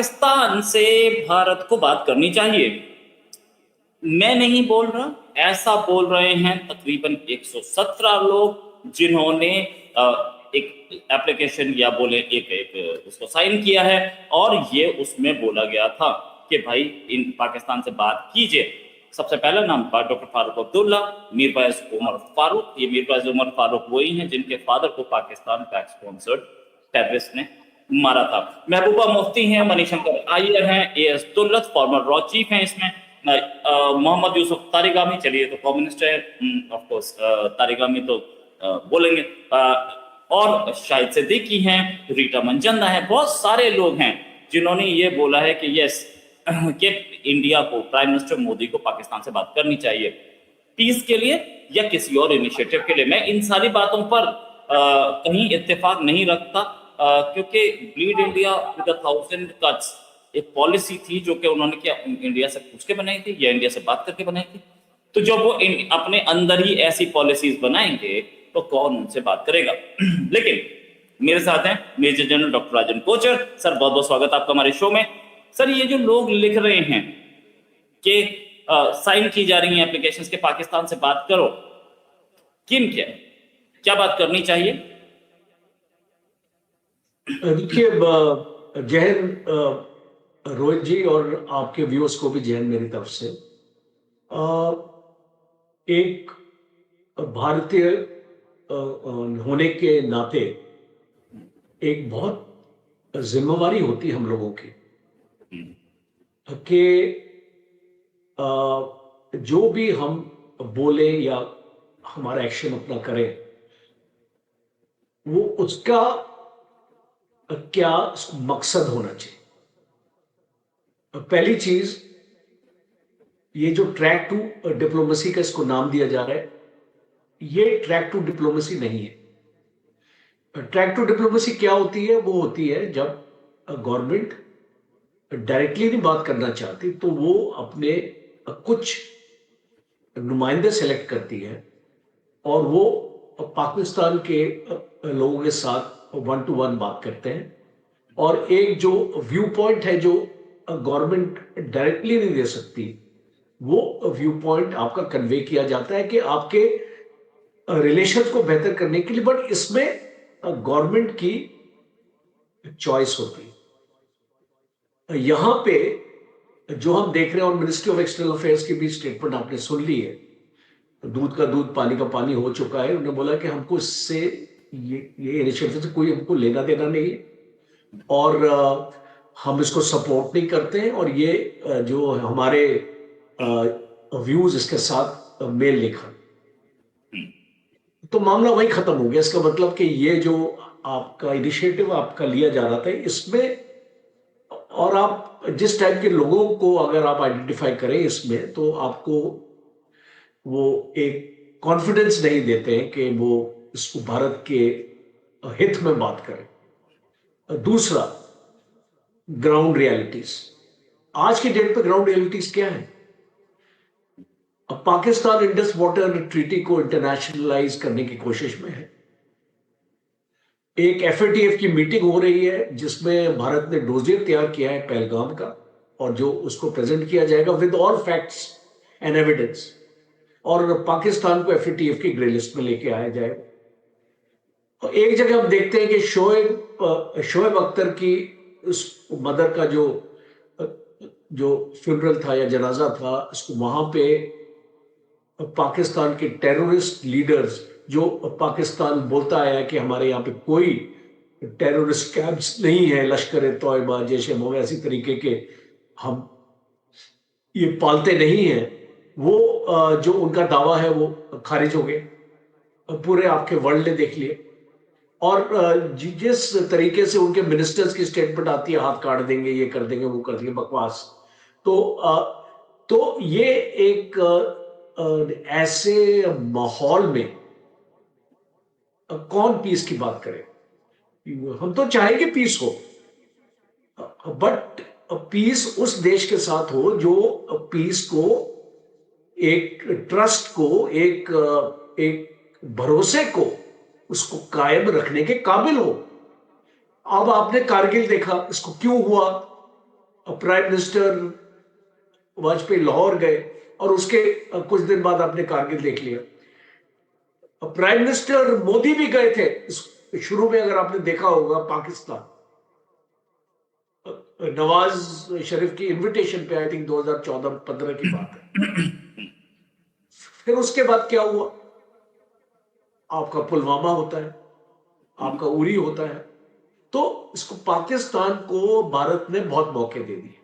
पाकिस्तान से भारत को बात करनी चाहिए। मैं नहीं बोल रहा, ऐसा बोल रहे हैं तकरीबन 117 लोग जिन्होंने एक एप्लीकेशन या बोले एक उसको साइन किया है। और ये उसमें बोला गया था कि भाई इन पाकिस्तान से बात कीजिए। सबसे पहला नाम डॉक्टर फारूक अब्दुल्ला, मीरवाइज उमर फारूक। ये मीरवाइज उमर फारूक वही हैं जिनके फादर को पाकिस्तान का स्पॉन्सर्ड टेररिस्ट ने मारा था। महबूबा मुफ्ती हैं, मनीशंकर अय्यर हैं, as Dulat farmer raw chief हैं इसमें। मोहम्मद यूसुफ तारिगामी, चलिए तो कम्युनिस्ट है, ऑफ कोर्स तारिगामी तो बोलेंगे। और शाहिद सिद्दीकी हैं, रीटा मंजंदा है, बहुत सारे लोग हैं जिन्होंने ये बोला है कि यस कि इंडिया को, प्राइम मिनिस्टर मोदी को पाकिस्तान से बात करनी चाहिए पीस के लिए या किसी और इनिशिएटिव के लिए। मैं इन सारी बातों पर कहीं इत्तेफाक नहीं रखता, क्योंकि ब्लीड इंडिया विद 1000 कट्स एक पॉलिसी थी जो कि उन्होंने क्या इंडिया से पूछ के बनाई थी या इंडिया से बात करके बनाई थी। तो जब वो अपने अंदर ही ऐसी पॉलिसीज बनाएंगे तो कौन उनसे बात करेगा। लेकिन मेरे साथ हैं मेजर जनरल डॉक्टर राजन कोचर। सर बहुत बहुत स्वागत आपका हमारे शो में। सर ये जो लोग लिख रहे हैं कि साइन की जा रही है एप्लीकेशंस के पाकिस्तान से बात करो, किन क्या बात करनी चाहिए? देखिए जहन रोहित जी और आपके व्यूअर्स को भी जहन मेरी तरफ से। एक भारतीय होने के नाते एक बहुत जिम्मेवारी होती है हम लोगों की कि जो भी हम बोले या हमारा एक्शन अपना करें वो उसका क्या मकसद होना चाहिए। पहली चीज, ये जो ट्रैक टू डिप्लोमेसी का इसको नाम दिया जा रहा है, ये ट्रैक टू डिप्लोमेसी नहीं है। ट्रैक टू डिप्लोमेसी क्या होती है? वो होती है जब गवर्नमेंट डायरेक्टली नहीं बात करना चाहती तो वो अपने कुछ नुमाइंदे सेलेक्ट करती है और वो पाकिस्तान के लोगों के साथ 1 to 1 बात करते हैं। और एक जो व्यू पॉइंट है जो गवर्नमेंट डायरेक्टली नहीं दे सकती, वो व्यू पॉइंट आपका कन्वे किया जाता है कि आपके रिलेशंस को बेहतर करने के लिए, बट इसमें गवर्नमेंट की चॉइस होती है। यहां पे जो हम देख रहे हैं, और मिनिस्ट्री ऑफ एक्सटर्नल अफेयर्स की भी स्टेटमेंट आपने सुन ली है, दूध का दूध पानी का पानी हो चुका है। उन्होंने बोला कि हमको इससे ये इनिशिएटिव से कोई हमको लेना देना नहीं है और हम इसको सपोर्ट नहीं करते हैं और ये जो हमारे व्यूज इसके साथ मेल नहीं खाते। तो मामला वही खत्म हो गया। इसका मतलब कि ये जो आपका इनिशिएटिव आपका लिया जा रहा था इसमें, और आप जिस टाइप के लोगों को अगर आप आइडेंटिफाई करें इसमें, तो आपको वो एक कॉन्फिडेंस नहीं देते हैं कि वो इसको भारत के हित में बात करें। दूसरा, ग्राउंड रियलिटीज। आज की डेट पे ग्राउंड रियलिटीज क्या है? अब पाकिस्तान इंडस वाटर ट्रीटी को इंटरनेशनलाइज करने की कोशिश में है। एक एफएटीएफ की मीटिंग हो रही है जिसमें भारत ने डोजियर तैयार किया है पहलगाम का, और जो उसको प्रेजेंट किया जाएगा with all facts and evidence, और पाकिस्तान को एफएटीएफ की ग्रे लिस्ट में लेके आया जाएगा। और एक जगह हम देखते हैं कि शोएब अख्तर की उस मदर का जो फ्यूनरल था या जनाजा था, उसको वहां पे पाकिस्तान के टेररिस्ट लीडर्स, जो पाकिस्तान बोलता है कि हमारे यहाँ पे कोई टेररिस्ट कैंप्स नहीं है, लश्कर ए तोयबा, जैश मोहम्मद, ऐसी तरीके के हम ये पालते नहीं हैं, वो जो उनका दावा है वो खारिज हो गया। पूरे आपके वर्ल्ड ने देख लिए। और जिस तरीके से उनके मिनिस्टर्स की स्टेटमेंट आती है, हाथ काट देंगे, ये कर देंगे, वो कर देंगे, बकवास। तो ये एक ऐसे माहौल में कौन पीस की बात करे? हम तो चाहेंगे पीस हो, बट पीस उस देश के साथ हो जो पीस को, एक ट्रस्ट को, एक भरोसे को, उसको कायम रखने के काबिल हो। अब आपने कारगिल देखा, इसको क्यों हुआ? प्राइम मिनिस्टर वाजपेयी लाहौर गए और उसके कुछ दिन बाद आपने कारगिल देख लिया। प्राइम मिनिस्टर मोदी भी गए थे शुरू में, अगर आपने देखा होगा, पाकिस्तान नवाज शरीफ की इनविटेशन पे, आई थिंक 2014-15 की बात है। फिर उसके बाद क्या हुआ? आपका पुलवामा होता है, आपका उरी होता है। तो इसको पाकिस्तान को भारत ने बहुत मौके दे दिए।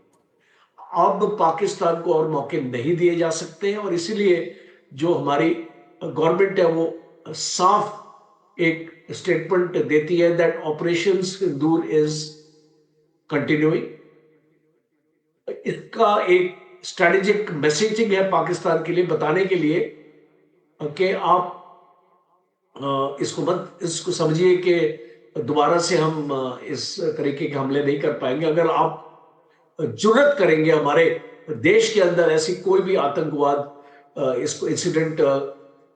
अब पाकिस्तान को और मौके नहीं दिए जा सकते हैं और इसीलिए जो हमारी गवर्नमेंट है वो साफ एक स्टेटमेंट देती है that operation Sindoor is continuing. इसका एक स्ट्रेटेजिक मैसेजिंग है पाकिस्तान के लिए, बताने के लिए कि आप इसको समझिए कि दोबारा से हम इस तरीके के हमले नहीं कर पाएंगे। अगर आप जुर्रत करेंगे हमारे देश के अंदर ऐसी कोई भी आतंकवाद इसको इंसिडेंट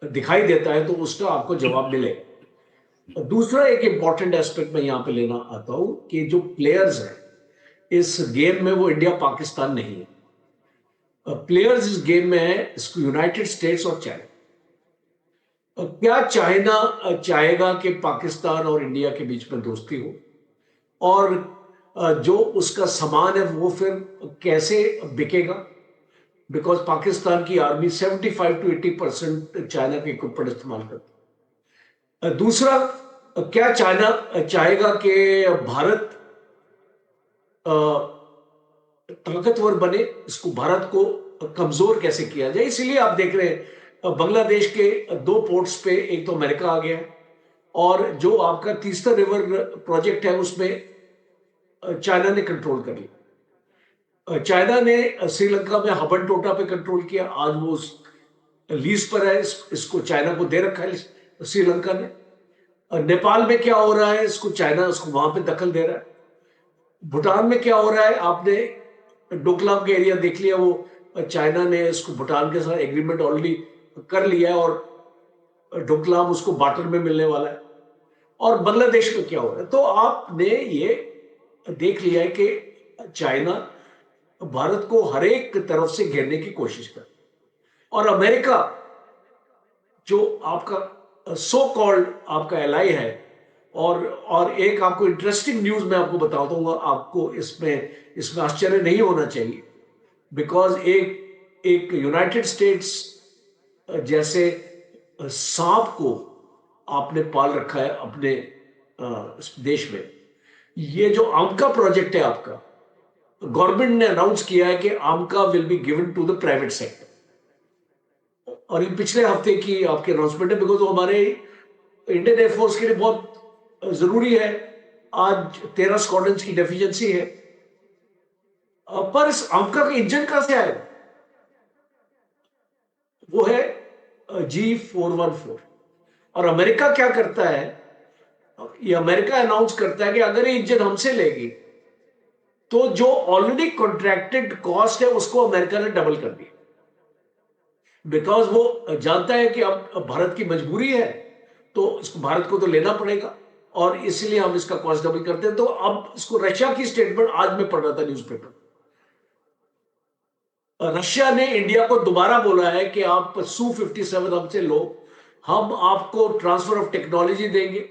दिखाई देता है तो उसका आपको जवाब मिलेगा। दूसरा एक इंपॉर्टेंट एस्पेक्ट मैं यहां पे लेना आता हूं कि जो प्लेयर्स हैं इस गेम में वो इंडिया पाकिस्तान नहीं है। प्लेयर्स इस गेम में है यूनाइटेड स्टेट्स और चाइना। क्या चाइना चाहेगा कि पाकिस्तान और इंडिया के बीच में दोस्ती हो, और जो उसका सामान है वो फिर कैसे बिकेगा? बिकॉज पाकिस्तान की आर्मी 75 to 80% चाइना के इक्विपमेंट इस्तेमाल करती है। दूसरा, क्या चाइना चाहेगा कि भारत ताकतवर बने? इसको भारत को कमजोर कैसे किया जाए? इसीलिए आप देख रहे हैं बांग्लादेश के 2 पोर्ट्स पे एक तो अमेरिका आ गया है, और जो आपका तीस्ता रिवर प्रोजेक्ट है उसमें चाइना ने कंट्रोल कर लिया। चाइना ने श्रीलंका में हबन टोटा पे कंट्रोल किया, आज वो लीज पर है, इसको चाइना को दे रखा है श्रीलंका ने। नेपाल में क्या हो रहा है, इसको चाइना उसको वहां पे दखल दे रहा है। भूटान में क्या हो रहा है, आपने डोकलाम के एरिया देख लिया, वो चाइना ने इसको भूटान के साथ एग्रीमेंट ऑलरेडी कर लिया है और डोकलाम उसको बाटर में मिलने वाला है। और बांग्लादेश में क्या हो रहा है, तो आपने ये देख लिया है कि चाइना भारत को हर एक तरफ से घेरने की कोशिश कर, और अमेरिका जो आपका सो कॉल्ड आपका एलाई है। और एक आपको इंटरेस्टिंग न्यूज मैं आपको बताता हूँ, आपको इसमें आश्चर्य नहीं होना चाहिए, बिकॉज एक यूनाइटेड स्टेट्स जैसे सांप को आपने पाल रखा है अपने देश में। ये जो आमका प्रोजेक्ट है आपका, गवर्नमेंट ने अनाउंस किया है कि आमका will be given to the private sector, और ये पिछले हफ्ते की आपकी अनाउंसमेंट है, बिकॉज वो हमारे इंडियन एयरफोर्स के लिए बहुत जरूरी है। आज 13 स्क्वाड्रन्स की डेफिशिएंसी है, पर इस आमका का इंजन कहां से आएगा? वो है G414। और अमेरिका क्या करता है, ये अमेरिका अनाउंस करता है कि अगर ये इंजन हमसे लेगी तो जो ऑलरेडी कॉन्ट्रैक्टेड कॉस्ट है उसको अमेरिका ने डबल कर दिया, बिकॉज वो जानता है कि अब भारत की मजबूरी है तो इसको भारत को तो लेना पड़ेगा, और इसलिए हम इसका कॉस्ट डबल करते हैं। तो अब इसको रशिया की स्टेटमेंट आज मैं पढ़ रहा था न्यूज़पेपर, रशिया ने इंडिया को दोबारा बोला है कि आप Su-57 हमसे लो, हम आपको ट्रांसफर ऑफ टेक्नोलॉजी देंगे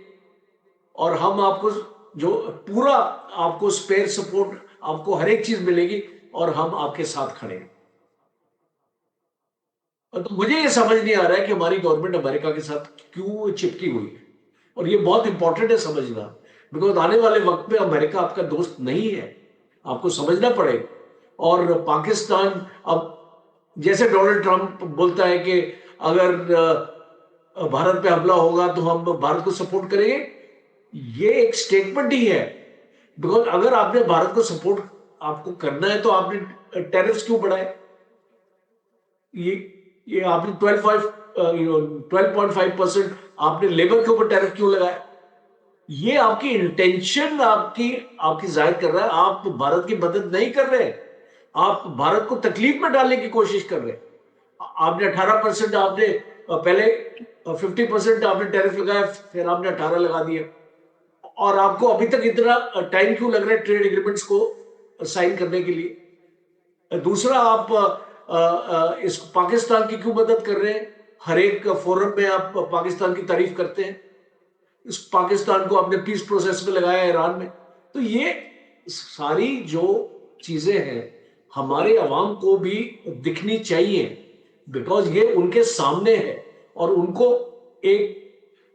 और हम आपको जो पूरा आपको स्पेयर सपोर्ट, आपको हर एक चीज मिलेगी और हम आपके साथ खड़े हैं। तो मुझे ये समझ नहीं आ रहा है कि हमारी गवर्नमेंट अमेरिका के साथ क्यों चिपकी हुई है, और ये बहुत इंपॉर्टेंट है समझना, बिकॉज आने वाले वक्त में अमेरिका आपका दोस्त नहीं है, आपको समझना पड़ेगा। और पाकिस्तान, अब जैसे डोनाल्ड ट्रंप बोलता है कि अगर भारत पे हमला होगा तो हम भारत को सपोर्ट करेंगे, ये एक स्टेटमेंट ही है, बिकॉज अगर आपने भारत को सपोर्ट आपको करना है तो आपने टैरिफ्स क्यों बढ़ाए? ये आपने 12.5% आपने लेबर के ऊपर टैरिफ क्यों लगाया? ये आपकी इंटेंशन आपकी जाहिर कर रहा है, आप भारत की मदद नहीं कर रहे, आप भारत को तकलीफ में डालने की कोशिश कर रहे हैं। आपने 18% आपने पहले 50% आपने टैरिफ लगाया, फिर आपने 18 लगा दिया, और आपको अभी तक इतना टाइम क्यों लग रहा है ट्रेड एग्रीमेंट्स को साइन करने के लिए। दूसरा, आप इस पाकिस्तान की क्यों मदद कर रहे हैं? हर एक फोरम में आप पाकिस्तान की तारीफ करते हैं, इस पाकिस्तान को आपने पीस प्रोसेस में लगाया ईरान में। तो ये सारी जो चीजें हैं हमारे अवाम को भी दिखनी चाहिए, बिकॉज ये उनके सामने है और उनको एक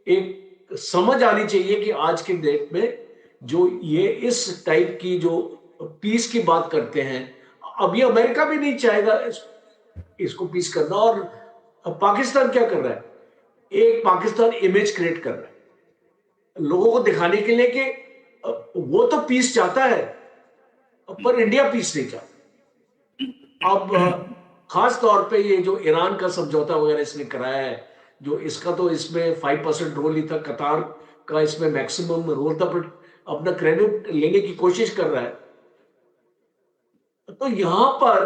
एक समझ आनी चाहिए कि आज के डेट में जो ये इस टाइप की जो पीस की बात करते हैं, अब ये अमेरिका भी नहीं चाहेगा इसको पीस करना। और पाकिस्तान क्या कर रहा है? एक पाकिस्तान इमेज क्रिएट कर रहा है लोगों को दिखाने के लिए कि वो तो पीस चाहता है पर इंडिया पीस नहीं चाहता। अब खास तौर पे ये जो ईरान का समझौता वगैरह इसने कराया है, जो इसका तो इसमें 5% रोल ही था, कतार का इसमें मैक्सिमम रोल था, पर अपना क्रेडिट लेने की कोशिश कर रहा है। तो यहां पर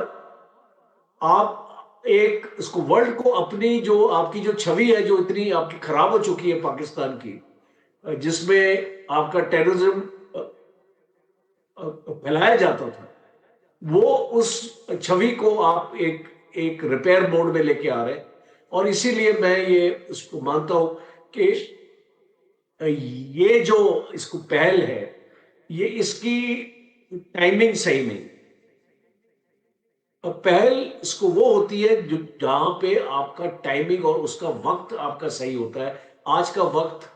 आप एक इसको वर्ल्ड को अपनी जो आपकी जो छवि है जो इतनी आपकी खराब हो चुकी है पाकिस्तान की, जिसमें आपका टेररिज्म फैलाया जाता था, वो उस छवि को आप एक एक रिपेयर मोड में लेके आ रहे हैं। और इसीलिए मैं ये इसको मानता हूं कि ये जो इसको पहल है, ये इसकी टाइमिंग सही नहीं। अब पहल इसको वो होती है जो जहां पे आपका टाइमिंग और उसका वक्त आपका सही होता है। आज का वक्त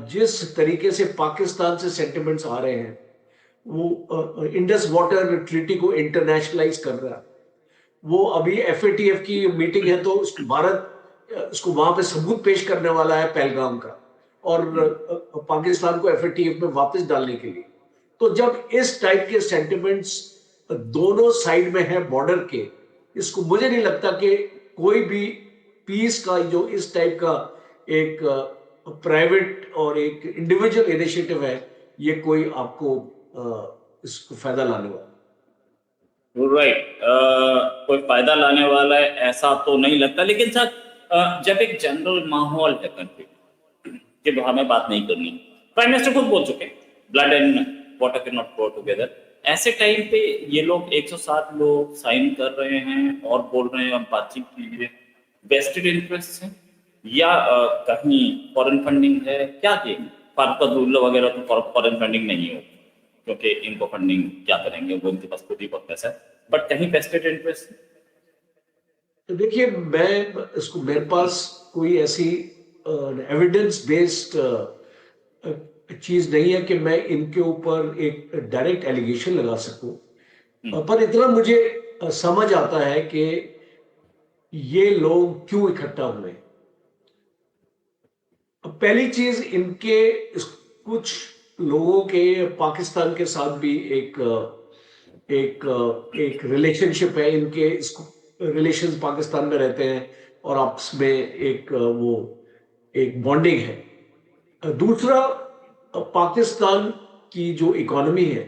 जिस तरीके से पाकिस्तान से सेंटिमेंट्स आ रहे हैं, वो इंडस वाटर ट्रीटी को इंटरनेशनलाइज कर रहा है। वो अभी एफएटीएफ की मीटिंग है तो भारत इसको वहां पे सबूत पेश करने वाला है पहलगाम का, और पाकिस्तान को एफएटीएफ में वापस डालने के लिए। तो जब इस टाइप के सेंटिमेंट्स दोनों साइड में है बॉर्डर के, इसको मुझे नहीं लगता कि कोई भी पीस का जो इस टाइप का एक प्राइवेट और एक इंडिविजुअल इनिशिएटिव है, ये कोई आपको इसको फायदा लाने वाला। राइट, कोई फायदा लाने वाला है ऐसा तो नहीं लगता। लेकिन सर, जब एक जनरल माहौल है कंट्री कि हमें बात नहीं करनी, प्राइम मिनिस्टर खुद बोल चुके blood and water can not go together, ऐसे टाइम पे ये लोग 107 लोग साइन कर रहे हैं और बोल रहे हैं हम बातचीत कीजिए, वेस्टेड इंटरेस्ट है या कहीं फॉरेन फंडिंग है? क्या ये फारूक अब्दुल्ला वगैरह तो फॉरेन फंडिंग नहीं हो, क्योंकि इनको फंडिंग क्या करेंगे, वो इनके पास खुद ही बहुत पैसा है, बट कहीं वेस्टेड इंटरेस्ट? तो देखिए, मैं इसको मेरे पास कोई ऐसी एविडेंस बेस्ड चीज नहीं है कि मैं इनके ऊपर एक डायरेक्ट एलिगेशन लगा सकूं, पर इतना मुझे समझ आता है कि ये लोग क्यों इकट्ठा हुए। पहली चीज, इनके कुछ लोगों के पाकिस्तान के साथ भी एक एक एक रिलेशनशिप है। इनके इसको रिलेशंस पाकिस्तान में रहते हैं और आपस में एक वो एक बॉन्डिंग है। दूसरा, पाकिस्तान की जो इकोनॉमी है,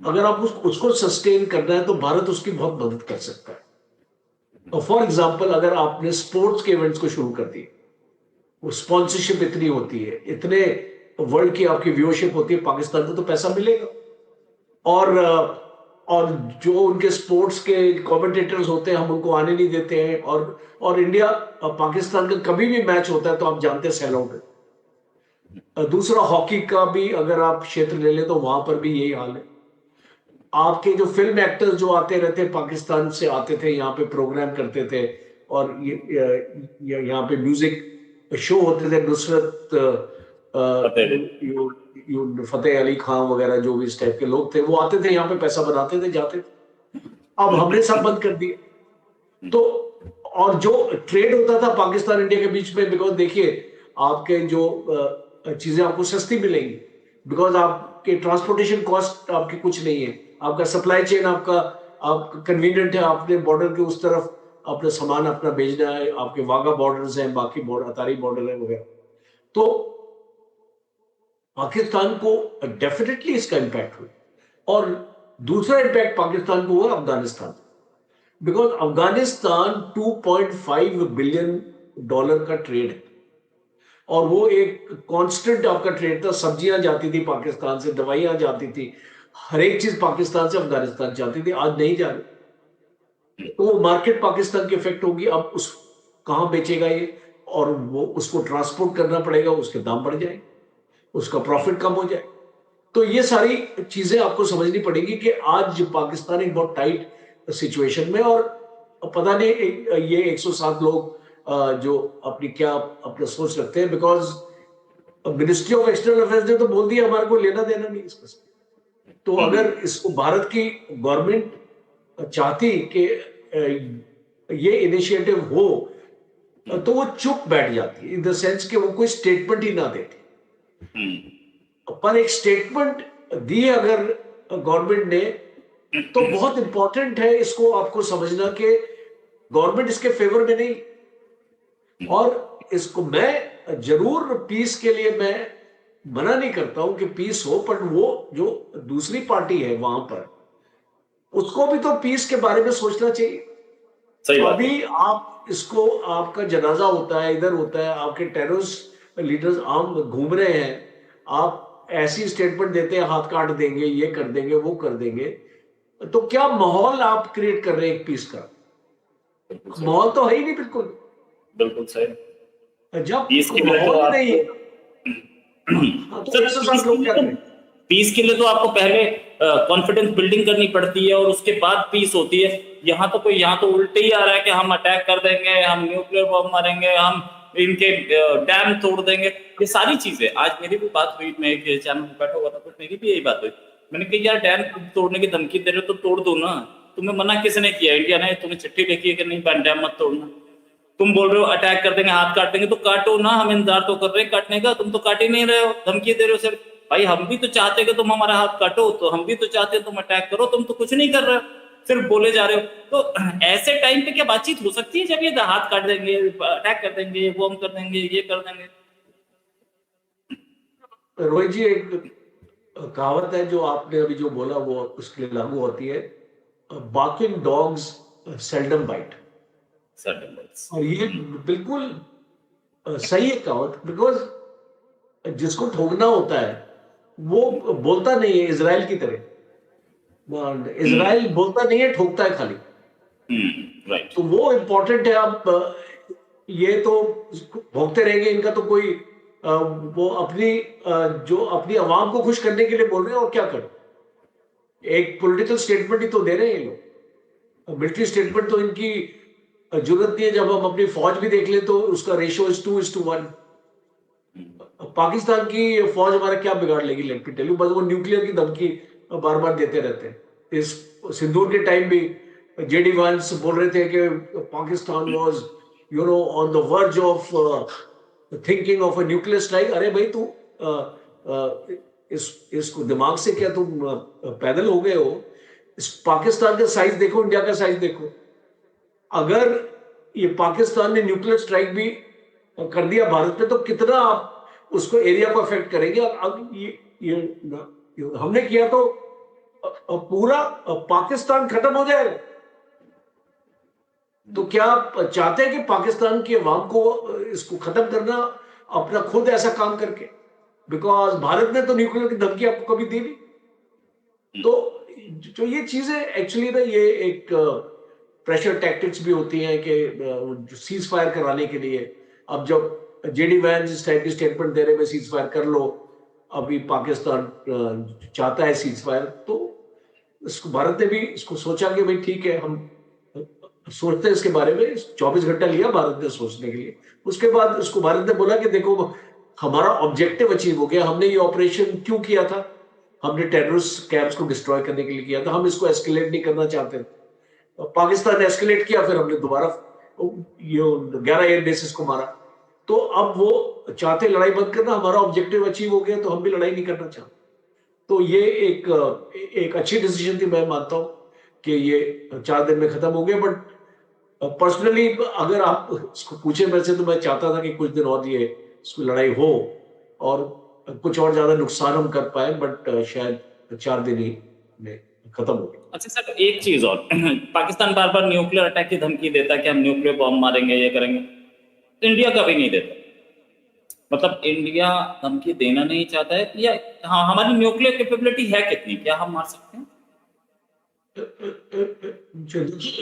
अगर आप उसको सस्टेन करना है तो भारत उसकी बहुत मदद कर सकता है। फॉर एग्जाम्पल, अगर आपने स्पोर्ट्स के इवेंट्स को शुरू कर दिए, वो स्पॉन्सरशिप इतनी होती है, इतने वर्ल्ड की आपकी व्यूअरशिप होती है, पाकिस्तान को तो पैसा मिलेगा। और जो उनके स्पोर्ट्स के कमेंटेटर्स होते हैं, हम उनको आने नहीं देते हैं। और इंडिया पाकिस्तान का कभी भी मैच होता है तो आप जानते हैं सेल आउट है। दूसरा, हॉकी का भी अगर आप क्षेत्र ले लें तो वहां पर भी यही हाल है। आपके जो फिल्म एक्टर्स जो आते रहते पाकिस्तान से आते थे, यहाँ पे प्रोग्राम करते थे, और यहाँ पे म्यूजिक शो होते थे, नुसरत फतेह अली खान वगैरह जो भी इस टाइप के लोग थे, वो आते थे यहाँ पे, पैसा बनाते थे, जाते थे। अब हमने सब बंद कर दिए। तो और जो ट्रेड होता था पाकिस्तान इंडिया के बीच में, बिकॉज देखिए, आपके जो चीजें आपको सस्ती मिलेंगी, बिकॉज आपके ट्रांसपोर्टेशन कॉस्ट आपकी कुछ नहीं है, आपका सप्लाई चेन आपका कन्वीनियंट है, आपने बॉर्डर के उस तरफ अपना सामान अपना भेजना है, आपके वाघा बॉर्डर्स हैं, बाकी बॉर्डर अतारी बॉर्डर है वगैरह। तो पाकिस्तान को डेफिनेटली इसका इंपैक्ट हुआ। और दूसरा इंपैक्ट पाकिस्तान को हुआ अफगानिस्तान, बिकॉज अफगानिस्तान $2.5 बिलियन का ट्रेड है, और वो एक कांस्टेंट आपका ट्रेड था। सब्जियां जाती थी पाकिस्तान से, दवाइयां जाती थी, हर एक चीज पाकिस्तान से अफगानिस्तान चाहती थी, आज नहीं जा रही। तो वो मार्केट पाकिस्तान की इफेक्ट होगी। अब उस कहाँ बेचेगा ये, और वो उसको ट्रांसपोर्ट करना पड़ेगा, उसके दाम बढ़ जाएंगे, उसका प्रॉफिट कम हो जाए। तो ये सारी चीजें आपको समझनी पड़ेगी कि आज पाकिस्तान एक बहुत टाइट सिचुएशन में, और पता नहीं ये 107 लोग जो अपनी क्या अपना सोच रखते हैं, because ministry of external affairs ने तो बोल दिया हमारे को लेना देना नहीं इसका। तो अगर इसको भारत की गवर्नमेंट चाहती कि ये इनिशिएटिव हो, तो वो चुप बैठ जाती, इन द सेंस कि वो कोई स्टेटमेंट ही ना देती। पर एक स्टेटमेंट दी अगर गवर्नमेंट ने, तो बहुत इंपॉर्टेंट है इसको आपको समझना कि गवर्नमेंट इसके फेवर में नहीं, और इसको मैं जरूर पीस के लिए मैं मना नहीं करता हूं कि पीस हो, पर वो जो दूसरी पार्टी है वहां पर, उसको भी तो पीस के बारे में सोचना चाहिए। सही बात है। अभी आप इसको, आपका जनाजा होता है, इधर होता है, आपके टेररिस्ट लीडर्स आम घूम रहे हैं, आप ऐसी स्टेटमेंट देते हैं हाथ काट देंगे, ये कर देंगे, वो कर देंगे, तो क्या माहौल आप क्रिएट कर रहे हैं एक पीस का? बिल्कुल सही, माहौल तो है ही नहीं बिल्कुल। बिल्कुल सही। जब पीस के लिए तो माहौल ही नहीं आपको है, हाँ, तो सर 107 लोग क्या करें? पीस के लिए तो आपको पहले कॉन्फिडेंस बिल्डिंग करनी पड़ती है और उसके बाद पीस होती है। यहाँ तो उल्टे ही आ रहा है कि हम अटैक कर देंगे, हम न्यूक्लियर बम मारेंगे, हम इनके डैम तोड़ देंगे। ये सारी चीजें, आज मेरी भी बात हुई, मैं एक चैनल में बैठा हुआ था तो मेरी भी यही बात हुई। मैंने कहा यार डैम तोड़ने की धमकी दे रहे हो तो तोड़ दो ना, तुम्हें मना किसने किया? इंडिया ने तुम्हें चिट्ठी लिखी है कि नहीं डैम मत तोड़ना? तुम बोल रहे हो अटैक कर देंगे, हाथ काट देंगे, तो काटो ना, हम इंतजार तो कर रहे हैं काटने का, तुम तो काट ही नहीं रहे हो, धमकी दे रहे हो सिर्फ। भाई हम भी तो चाहते कि तुम हमारा हाथ काटो, तो हम भी तो चाहते हैं तुम अटैक करो, तुम तो कुछ नहीं कर रहे हो, सिर्फ बोले जा रहे हो। तो ऐसे टाइम पे क्या बातचीत हो सकती है जब ये हाथ काट देंगे, अटैक कर देंगे, वो हम कर देंगे, ये कर देंगे? रोहित जी, एक कहावत है जो आपने अभी जो बोला वो उसके लिए लागू होती है, barking dogs seldom bite. Sir और ये बिल्कुल सही है कहावत, बिकॉज जिसको ठोकना होता है वो बोलता नहीं है, इसराइल की तरह। इसराइल बोलता नहीं है, ठोकता है खाली। राइट। तो वो इंपॉर्टेंट है। आप ये तो भोगते रहेंगे, इनका तो कोई वो अपनी जो अपनी आवाम को खुश करने के लिए बोल रहे हैं, और क्या करें? एक पॉलिटिकल स्टेटमेंट ही तो दे रहे हैं ये लोग। मिलिट्री स्टेटमेंट तो इनकी जरूरत नहीं है। जब हम अपनी फौज भी देख ले तो उसका रेशियो इज 2:1। पाकिस्तान की फौज हमारा क्या बिगाड़ लेगी? लेट मी टेल यू, बस वो न्यूक्लियर की धमकी बार बार देते रहते हैं। इस सिंदूर के टाइम भी जेडी वांस बोल रहे थे कि Pakistan was on the verge of thinking of a nuclear strike. अरे भाई तू इसको दिमाग से क्या तुम पैदल हो गए हो? इस पाकिस्तान का साइज देखो, इंडिया का साइज देखो। अगर ये पाकिस्तान ने न्यूक्लियर स्ट्राइक भी कर दिया भारत पे, तो कितना आप उसको एरिया को अफेक्ट करेंगे। अब ये हमने किया तो पूरा पाकिस्तान खत्म हो जाएगा। तो क्या आप चाहते हैं कि पाकिस्तान की अवाम को इसको खत्म करना अपना खुद ऐसा काम करके? बिकॉज भारत ने तो न्यूक्लियर की धमकी आपको कभी दी नहीं। तो जो ये चीजें एक्चुअली ना, ये एक प्रेशर टैक्टिक्स भी होती हैं कि सीज फायर कराने के लिए। अब जब जेडी वैंस इस टाइप की स्टेटमेंट दे रहे हैं सीज फायर कर लो, अभी पाकिस्तान चाहता है सीज फायर, तो इसको भारत ने भी इसको सोचा कि भाई ठीक है, हम सोचते हैं इसके बारे में। 24 घंटा लिया भारत ने सोचने के लिए। उसके बाद उसको भारत ने बोला कि देखो हमारा ऑब्जेक्टिव अचीव हो गया। हमने ये ऑपरेशन क्यों किया था? हमने टेररिस्ट कैंप्स को डिस्ट्रॉय करने के लिए किया था। हम इसको एस्केलेट नहीं करना चाहते थे। पाकिस्तान ने एस्केलेट किया, फिर हमने दोबारा ये 11 एयर बेसिस को मारा। तो अब वो चाहते लड़ाई बंद करना, हमारा ऑब्जेक्टिव अचीव हो गया तो हम भी लड़ाई नहीं करना चाहते। तो ये एक अच्छी डिसीजन थी, मैं मानता हूं कि ये 4 दिन में खत्म हो गया। बट पर्सनली अगर आप इसको पूछे मेरे से, तो मैं चाहता था कि कुछ दिन और ये इसको लड़ाई हो और कुछ और ज्यादा नुकसान हम कर पाए, बट शायद 4 दिन ही में खत्म हो गया। अच्छा सर, एक चीज और पाकिस्तान बार बार न्यूक्लियर अटैक की धमकी देता है कि हम न्यूक्लियर बॉम्ब मारेंगे, ये करेंगे। इंडिया कभी नहीं देता। मतलब इंडिया धमकी देना नहीं चाहता है या हाँ हमारी न्यूक्लियर कैपेबिलिटी है कितनी, क्या हम मार सकते हैं?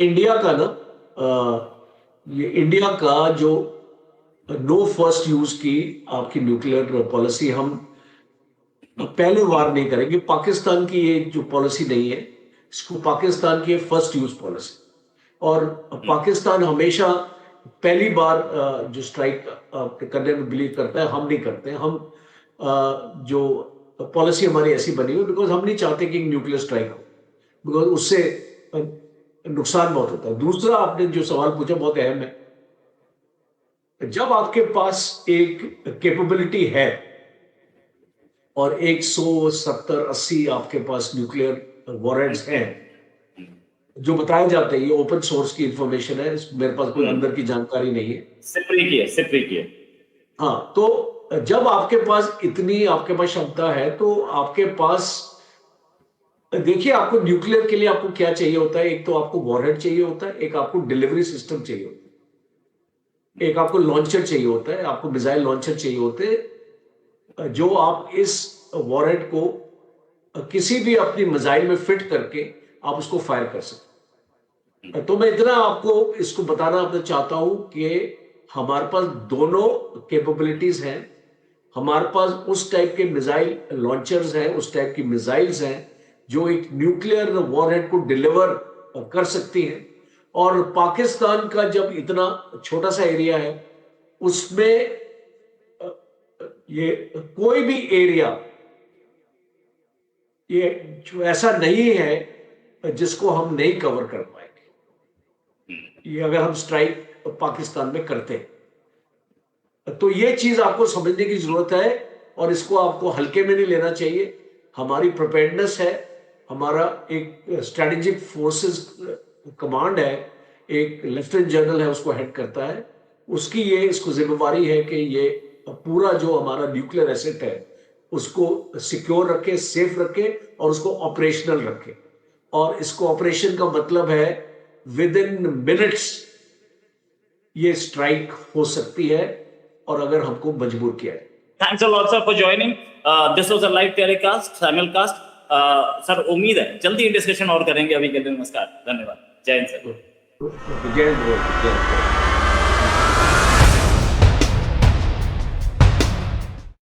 इंडिया का ना ये इंडिया का जो नो फर्स्ट यूज की आपकी न्यूक्लियर पॉलिसी हम पहले वार नहीं करेंगे। पाकिस्तान की ये जो पॉलिसी नहीं है, इसको पाकिस्तान की फर्स्ट यूज पॉलिसी, और पाकिस्तान हमेशा पहली बार जो स्ट्राइक करने में बिलीव करता है, हम नहीं करते हैं। हम जो पॉलिसी हमारी ऐसी बनी हुई बिकॉज हम नहीं चाहते कि न्यूक्लियर स्ट्राइक हो, बिकॉज उससे नुकसान बहुत होता है। दूसरा आपने जो सवाल पूछा बहुत अहम है। जब आपके पास एक कैपेबिलिटी है और 170-80 आपके पास न्यूक्लियर वॉरेंट्स हैं जो बताए जाते हैं, ये ओपन सोर्स की इंफॉर्मेशन है, मेरे पास कोई अंदर की जानकारी नहीं है, सिप्री की है। हाँ, तो जब आपके पास इतनी आपके पास क्षमता है तो आपके पास देखिए, आपको न्यूक्लियर के लिए आपको क्या चाहिए होता है? एक तो आपको वॉरहेड चाहिए होता है, एक आपको डिलीवरी सिस्टम चाहिए होता है, एक आपको लॉन्चर चाहिए होता है, आपको मिसाइल लॉन्चर चाहिए होते हैं जो आप इस वॉरहेड को किसी भी अपनी मिसाइल में फिट करके आप उसको फायर कर सकते। तो मैं इतना आपको इसको बताना अपना चाहता हूं कि हमारे पास दोनों कैपेबिलिटीज हैं। हमारे पास उस टाइप के मिसाइल लॉन्चर्स हैं, उस टाइप की मिसाइल्स हैं जो एक न्यूक्लियर वॉरहेड को डिलीवर कर सकती हैं। और पाकिस्तान का जब इतना छोटा सा एरिया है, उसमें ये कोई भी एरिया ये जो ऐसा नहीं है जिसको हम नहीं कवर कर पाएंगे, ये अगर हम स्ट्राइक पाकिस्तान में करते हैं। तो ये चीज आपको समझने की जरूरत है और इसको आपको हल्के में नहीं लेना चाहिए। हमारी प्रिपेयर्डनेस है, हमारा एक स्ट्रेटेजिक फोर्सेस कमांड है, एक लेफ्टिनेंट जनरल है, उसको हेड करता है। उसकी ये इसको जिम्मेवारी है कि ये पूरा जो हमारा न्यूक्लियर एसेट है उसको सिक्योर रखे, सेफ रखे और उसको ऑपरेशनल रखे। और इसको ऑपरेशन का मतलब है विद इन मिनट्स ये स्ट्राइक हो सकती है और अगर हमको मजबूर किया है। Thanks a lot sir for joining. This was a live telecast, simulcast. Sir उम्मीद है जल्दी डिस्कशन और करेंगे। अभी के लिए नमस्कार, धन्यवाद, जय हिंद सर। जय हिंद।